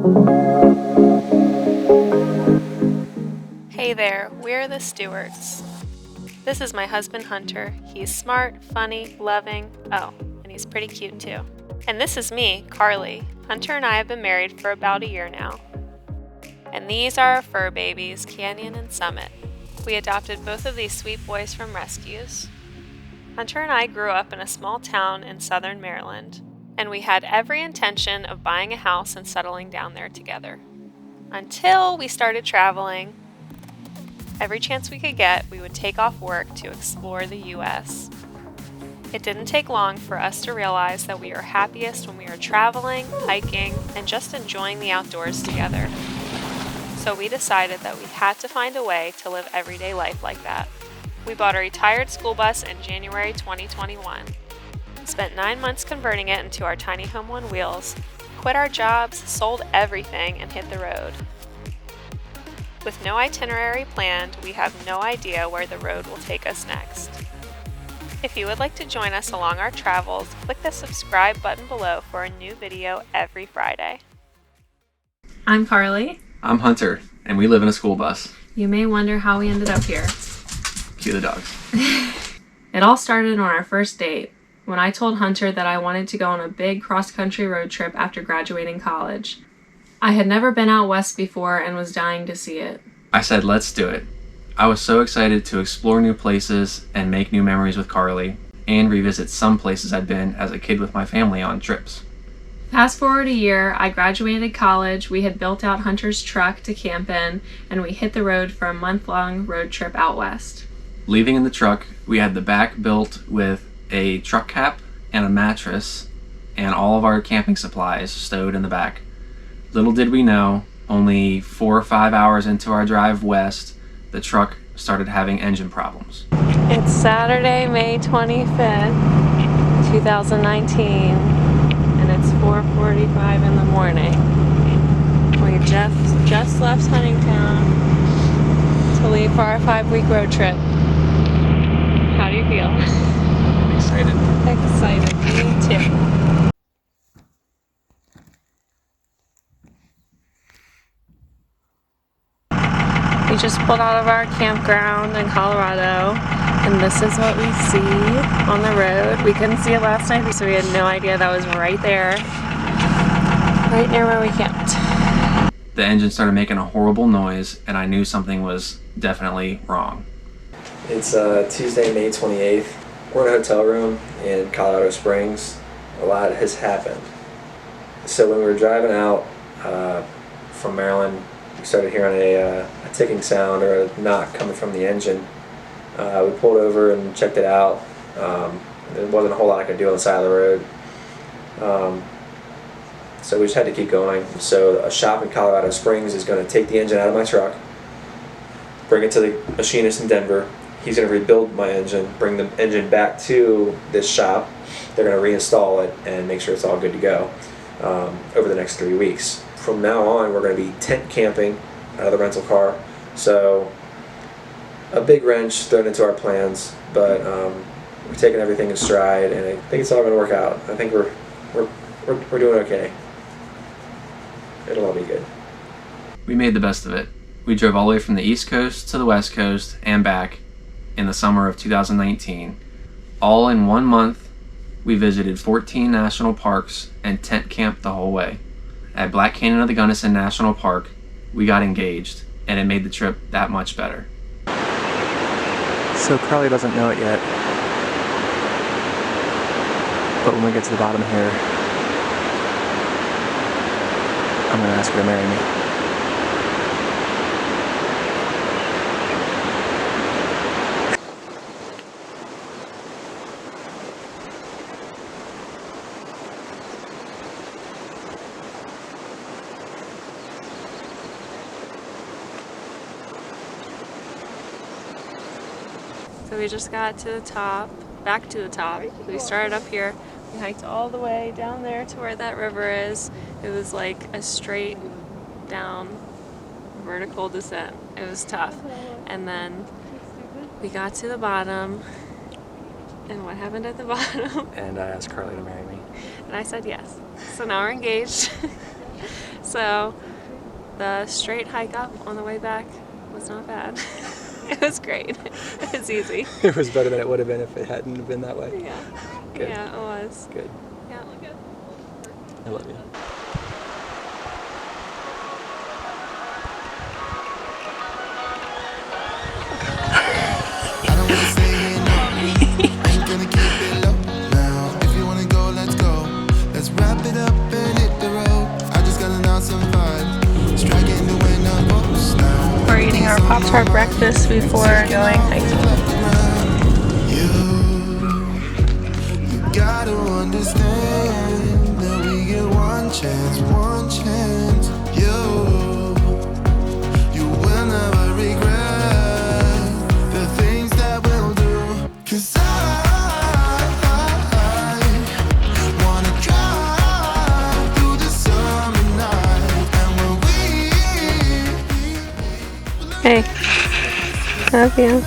Hey there, we're the Stewarts. This is my husband Hunter. He's smart, funny, loving, and he's pretty cute too. And this is me, Carly. Hunter and I have been married for about a year now. And these are our fur babies, Canyon and Summit. We adopted both of these sweet boys from rescues. Hunter and I grew up in a small town in southern Maryland, and we had every intention of buying a house and settling down there together. Until we started traveling. Every chance we could get, we would take off work to explore the U.S. It didn't take long for us to realize that we are happiest when we are traveling, hiking, and just enjoying the outdoors together. So we decided that we had to find a way to live everyday life like that. We bought a retired school bus in January 2021, spent 9 months converting it into our tiny home on wheels, quit our jobs, sold everything, and hit the road. With no itinerary planned, we have no idea where the road will take us next. If you would like to join us along our travels, click the subscribe button below for a new video every Friday. I'm Carly. I'm Hunter, and we live in a school bus. You may wonder how we ended up here. Cue the dogs. It all started on our first date, when I told Hunter that I wanted to go on a big cross-country road trip after graduating college. I had never been out west before and was dying to see it. I said, let's do it. I was so excited to explore new places and make new memories with Carly, and revisit some places I'd been as a kid with my family on trips. Fast forward a year, I graduated college, we had built out Hunter's truck to camp in, and we hit the road for a month-long road trip out west. Leaving in the truck, we had the back built with a truck cap and a mattress, and all of our camping supplies stowed in the back. Little did we know, only 4 or 5 hours into our drive west, the truck started having engine problems. It's Saturday, May 25th, 2019, and it's 4:45 in the morning. We just left Huntingtown to leave for our 5-week road trip. How do you feel? Excited. Excited, me too. We just pulled out of our campground in Colorado, and this is what we see on the road. We couldn't see it last night, so we had no idea that was right there, right near where we camped. The engine started making a horrible noise, and I knew something was definitely wrong. It's Tuesday, May 28th. We're in a hotel room in Colorado Springs. A lot has happened. So when we were driving out from Maryland, we started hearing a ticking sound or a knock coming from the engine. We pulled over and checked it out. There wasn't a whole lot I could do on the side of the road. So we just had to keep going. So a shop in Colorado Springs is going to take the engine out of my truck, bring it to the machinist in Denver. He's going to rebuild my engine, bring the engine back to this shop. They're going to reinstall it and make sure it's all good to go over the next 3 weeks. From now on, we're going to be tent camping out of the rental car. So a big wrench thrown into our plans, but we're taking everything in stride, and I think it's all going to work out. I think we're doing okay. It'll all be good. We made the best of it. We drove all the way from the East Coast to the West Coast and back in the summer of 2019. All in 1 month, we visited 14 national parks and tent camped the whole way. At Black Canyon of the Gunnison National Park, we got engaged, and it made the trip that much better. So Carly doesn't know it yet, but when we get to the bottom here, I'm going to ask her to marry me. So we just got to the top, back to the top. We started up here. We hiked all the way down there to where that river is. It was like a straight down vertical descent. It was tough. And then we got to the bottom. And what happened at the bottom? And I asked Carly to marry me. And I said yes. So now we're engaged. So the straight hike up on the way back was not bad. It was great. It was easy. It was better than it would have been if it hadn't been that way. Yeah. Good. Yeah, it was. Good. Yeah. I love you. I don't wanna stay here, no. Ain't gonna keep it low now. If you wanna go, let's go. Let's wrap it up and hit the road. I just got an awesome vibe. Striking the wind up post now. We're eating our Pop-Tart breakfast before going hiking. You gotta understand that we get one chance, one chance. You will never regret the things that we'll do. 'Cause I wanna drive through the summer night. And when Hey. Love you.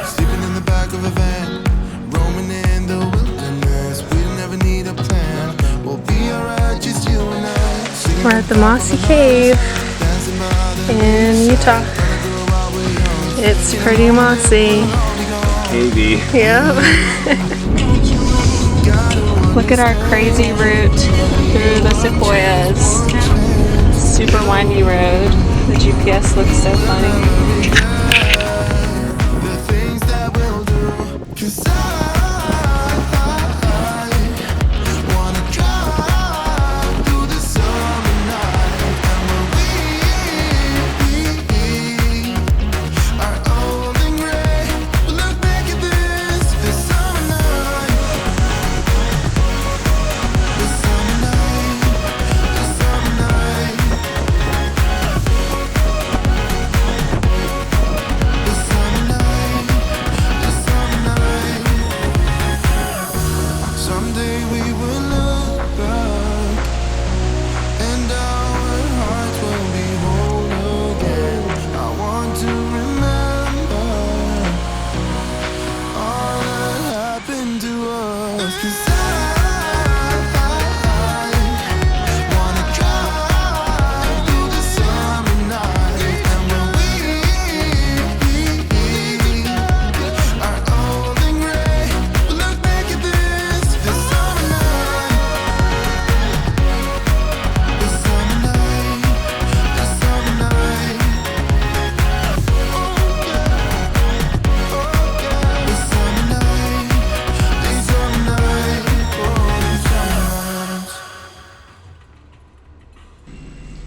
sleeping in the back of a van, roaming in the wilderness. We never need a plan. We'll be alright, just you and I. We're at the Mossy Cave in Utah. It's pretty mossy. Maybe. Yep. Look at our crazy route through the sequoias. Super windy road. The GPS looks so funny. The things that we'll do. 'Cause I wanna drive through the summer night. And when we are old and gray, we'll look back at this summer night. The summer night, the summer night. The summer night, the summer night. Someday we will look back, and our hearts will be whole again. I want to remember all that happened to us. 'Cause I wanna drive through the summer night. And when we are old and gray, we'll look back at this summer night. The summer night, the summer night. Oh yeah, the summer night, the summer night, oh the summer nights.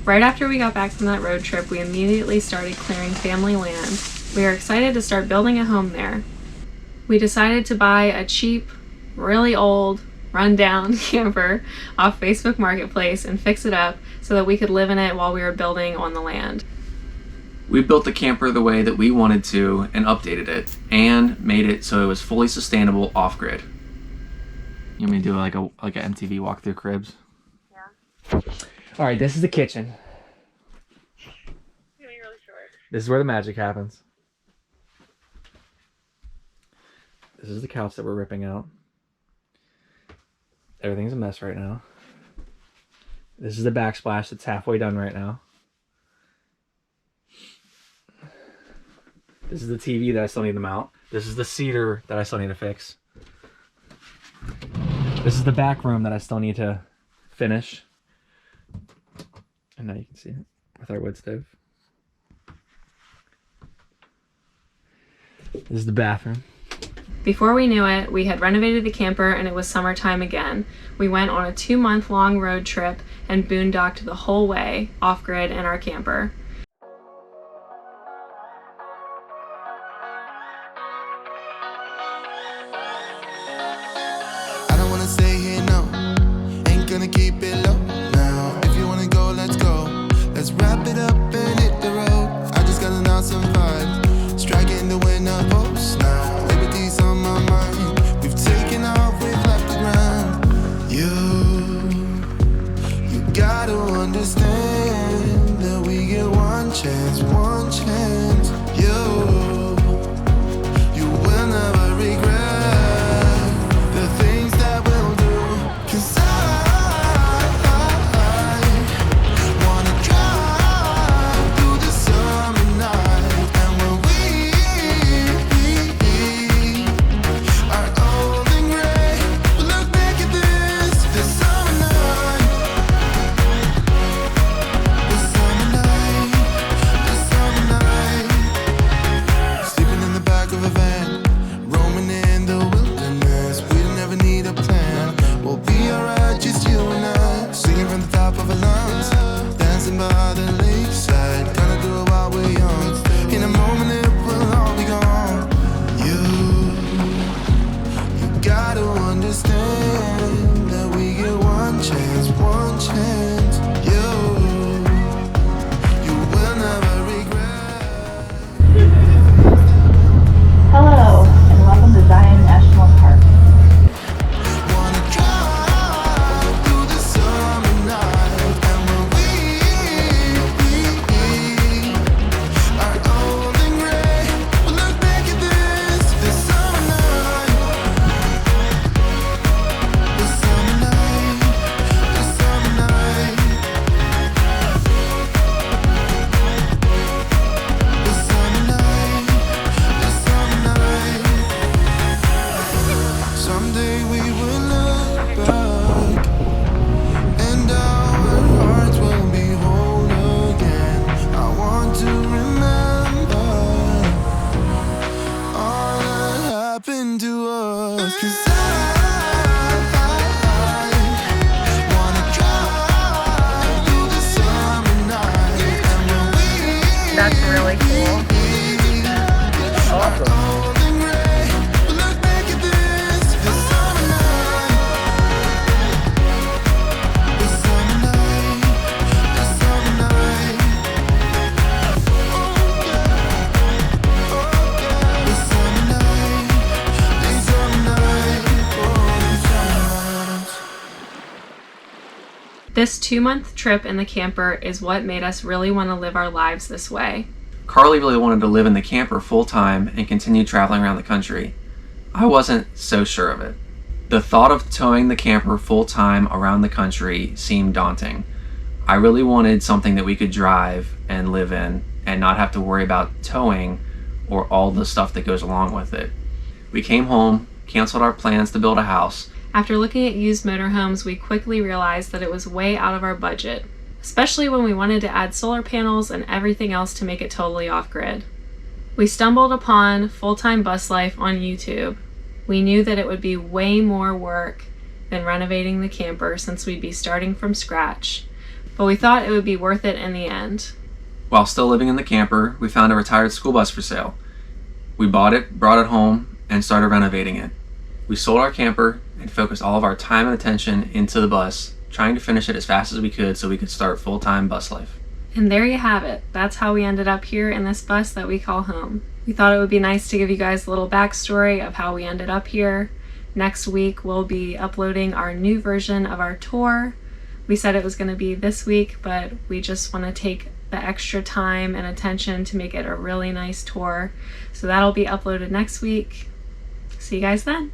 Right after we got back from that road trip, we immediately started clearing family land. We are excited to start building a home there. We decided to buy a cheap, really old, run-down camper off Facebook Marketplace and fix it up so that we could live in it while we were building on the land. We built the camper the way that we wanted to and updated it and made it so it was fully sustainable off-grid. You want me to do like an MTV walkthrough cribs? Yeah. All right, this is the kitchen. This is where the magic happens. This is the couch that we're ripping out. Everything's a mess right now. This is the backsplash that's halfway done right now. This is the TV that I still need to mount. This is the cedar that I still need to fix. This is the back room that I still need to finish. And now you can see it with our wood stove. This is the bathroom. Before we knew it, we had renovated the camper and it was summertime again. We went on a 2-month-long road trip and boondocked the whole way off-grid in our camper. I don't wanna stay here, no. Ain't gonna keep it low now. If you wanna go, let's go. Let's wrap it up and hit the road. I just got an awesome vibe. Striking the wind up post now. Liberty's on my mind. We've taken off, we've left the ground. You gotta understand that we get one chance, one chance. You will never regret chance, one chance. You will never regret. Hello, and welcome to Zion National Park. Wanna drive through the summer night, and when we are old and gray, we'll look back at this summer night, this summer night, this summer night, this summer night, this summer night. Someday we will look back, and our hearts will be whole again. I want to remember all that happened to us, 'cause I wanna drive through the summer night, and when we That's really cool. Awesome. old and gray, we'll look back at this summer night, this summer night, this summer night. Oh yeah, this summer night, this summer night, oh, this summer night. This 2-month trip in the camper is what made us really want to live our lives this way. Carly really wanted to live in the camper full time and continue traveling around the country. I wasn't so sure of it. The thought of towing the camper full time around the country seemed daunting. I really wanted something that we could drive and live in and not have to worry about towing or all the stuff that goes along with it. We came home, canceled our plans to build a house. After looking at used motorhomes, we quickly realized that it was way out of our budget, especially when we wanted to add solar panels and everything else to make it totally off-grid. We stumbled upon full-time bus life on YouTube. We knew that it would be way more work than renovating the camper since we'd be starting from scratch, but we thought it would be worth it in the end. While still living in the camper, we found a retired school bus for sale. We bought it, brought it home, and started renovating it. We sold our camper and focused all of our time and attention into the bus, trying to finish it as fast as we could so we could start full-time bus life. And there you have it. That's how we ended up here in this bus that we call home. We thought it would be nice to give you guys a little backstory of how we ended up here. Next week, we'll be uploading our new version of our tour. We said it was going to be this week, but we just want to take the extra time and attention to make it a really nice tour. So that'll be uploaded next week. See you guys then.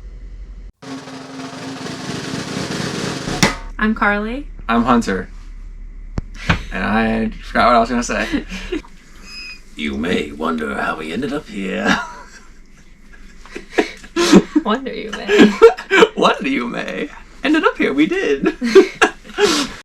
I'm Carly. I'm Hunter. And I forgot what I was going to say. You may wonder how we ended up here. Wonder you, man. Wonder you may. Ended up here, we did.